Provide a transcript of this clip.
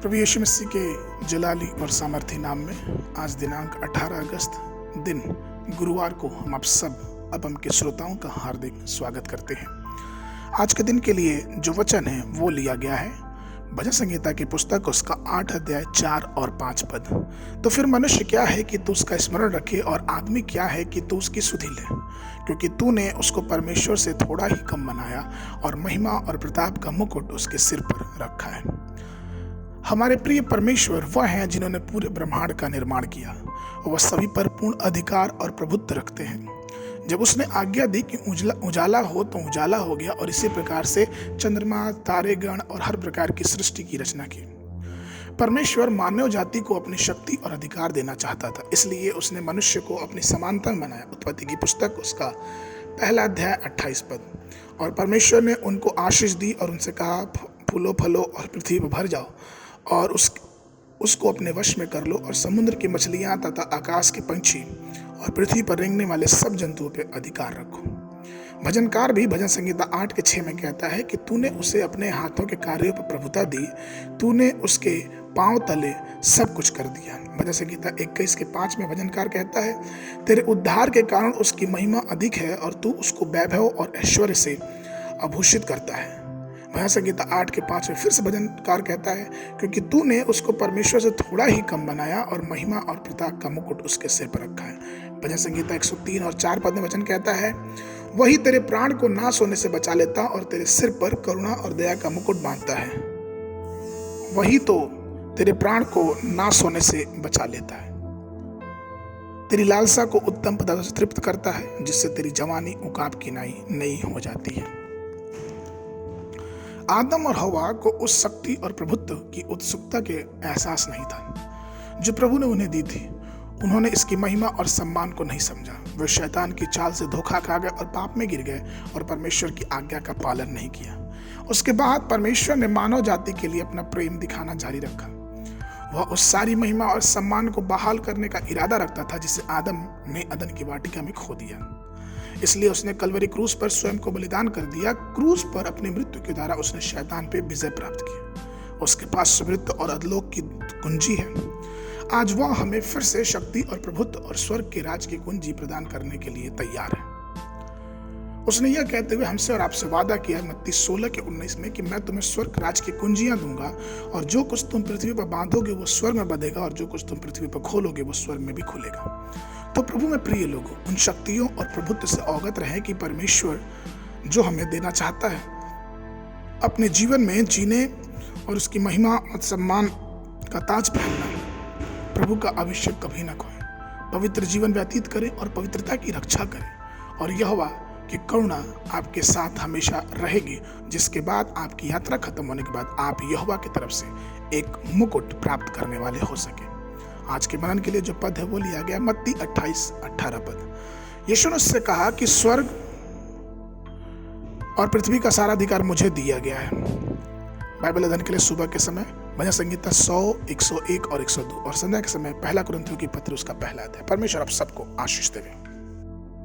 प्रभु यीशु मसीह के जलाली और सामर्थी नाम में आज दिनांक 18 अगस्त दिन गुरुवार को हम आप सब अपम के श्रोताओं का हार्दिक स्वागत करते हैं। आज के दिन के लिए जो वचन है वो लिया गया है भजन संहिता की पुस्तक उसका 8 अध्याय 4 और 5 पद। तो फिर मनुष्य क्या है कि तू उसका स्मरण रखे, और आदमी क्या है कि तू उसकी सुधि ले, क्योंकि तूने उसको परमेश्वर से थोड़ा ही कम बनाया और महिमा और प्रताप का मुकुट उसके सिर पर रखा है। हमारे प्रिय परमेश्वर वह हैं जिन्होंने पूरे ब्रह्मांड का निर्माण किया। वह सभी पर पूर्ण अधिकार और प्रभुत्व रखते हैं। जब उसने आज्ञा दी कि उजाला हो तो उजाला हो गया, और इसी प्रकार से चंद्रमा, तारेगण और हर प्रकार की सृष्टि की रचना की। परमेश्वर मानव जाति को अपनी शक्ति और अधिकार देना चाहता था, इसलिए उसने मनुष्य को अपनी समानता में बनाया। उत्पत्ति की पुस्तक उसका पहला अध्याय 28 पद। और परमेश्वर ने उनको आशीष दी और उनसे कहा, फूलो फलो और पृथ्वी पर भर जाओ और उसको अपने वश में कर लो, और समुद्र की मछलियां तथा आकाश के पंछी और पृथ्वी पर रेंगने वाले सब जंतुओं पर अधिकार रखो। भजनकार भी भजन संहिता 8:6 में कहता है कि तूने उसे अपने हाथों के कार्यों पर प्रभुता दी, तूने उसके पांव तले सब कुछ कर दिया। भजन संहिता 21:5 में भजनकार कहता है, तेरे उद्धार के कारण उसकी महिमा अधिक है और तू उसको वैभव और ऐश्वर्य से आभूषित करता है। भजन संहिता 8:5 में फिर से भजनकार कहता है, क्योंकि तूने उसको परमेश्वर से थोड़ा ही कम बनाया और महिमा और प्रताप का मुकुट उसके सिर पर रखा है। भजन संहिता 103 और 4 पद में वचन कहता है, वही तेरे प्राण को नाश होने से बचा लेता और तेरे सिर पर करुणा और दया का मुकुट बांधता है। वही तो तेरे प्राण को नाश होने से बचा लेता है, तेरी लालसा को उत्तम पदार्थों से तृप्त करता है, जिससे तेरी जवानी उकाब की नई हो जाती है। आदम और हवा को उस शक्ति और प्रभुत्व की उत्सुकता के एहसास नहीं था जो प्रभु ने उन्हें दी थी। उन्होंने इसकी महिमा और सम्मान को नहीं समझा। वे शैतान की चाल से धोखा खा गए और पाप में गिर गए और परमेश्वर की आज्ञा का पालन नहीं किया। उसके बाद परमेश्वर ने मानव जाति के लिए अपना प्रेम दिखाना जारी रखा। वह उस सारी महिमा और सम्मान को बहाल करने का इरादा रखता था जिसे आदम ने अदन की वाटिका में खो दिया। इसलिए उसने कलवरी क्रूस पर स्वयं को बलिदान कर दिया। क्रूस पर अपनी मृत्यु के द्वारा उसने शैतान पे विजय प्राप्त की। उसके पास सुवृत्त और अधलोक की कुंजी है। आज वह हमें फिर से शक्ति और प्रभुत्व और स्वर्ग के राज की कुंजी प्रदान करने के लिए तैयार है। उसने यह कहते हुए हमसे और आपसे वादा किया मत्ती 16:19 में कि मैं तुम्हें स्वर्ग राज की कुंजियां दूंगा, और जो कुछ तुम पृथ्वी पर बांधोगे वो स्वर्ग में बंधेगा, और जो कुछ तुम पृथ्वी पर खोलोगे वो स्वर्ग में भी खुलेगा। तो प्रभु में प्रिय लोगों, उन शक्तियों और प्रभुत्व से अवगत रहे कि परमेश्वर जो हमें देना चाहता है अपने जीवन में जीने और उसकी महिमा और सम्मान का ताज पहनना। प्रभु का अभिषेक कभी न खोए, पवित्र जीवन व्यतीत करें और पवित्रता की रक्षा करें, और यहोवा की करुणा आपके साथ हमेशा रहेगी, जिसके बाद आपकी यात्रा खत्म होने के बाद आप यहोवा की तरफ से एक मुकुट प्राप्त करने वाले हो सके। आज के मनन के लिए जो पद है वो लिया गया मत्ती 28:18 पद। यीशु ने उससे कहा कि स्वर्ग और पृथ्वी का सारा अधिकार मुझे दिया गया है। बाइबल अध्ययन के लिए सुबह के समय भजन संहिता 100, 101 और 102, और संध्या के समय 1 कुरिन्थियों की पत्री उसका पहला अध्याय। परमेश्वर आप सबको आशीष देवे।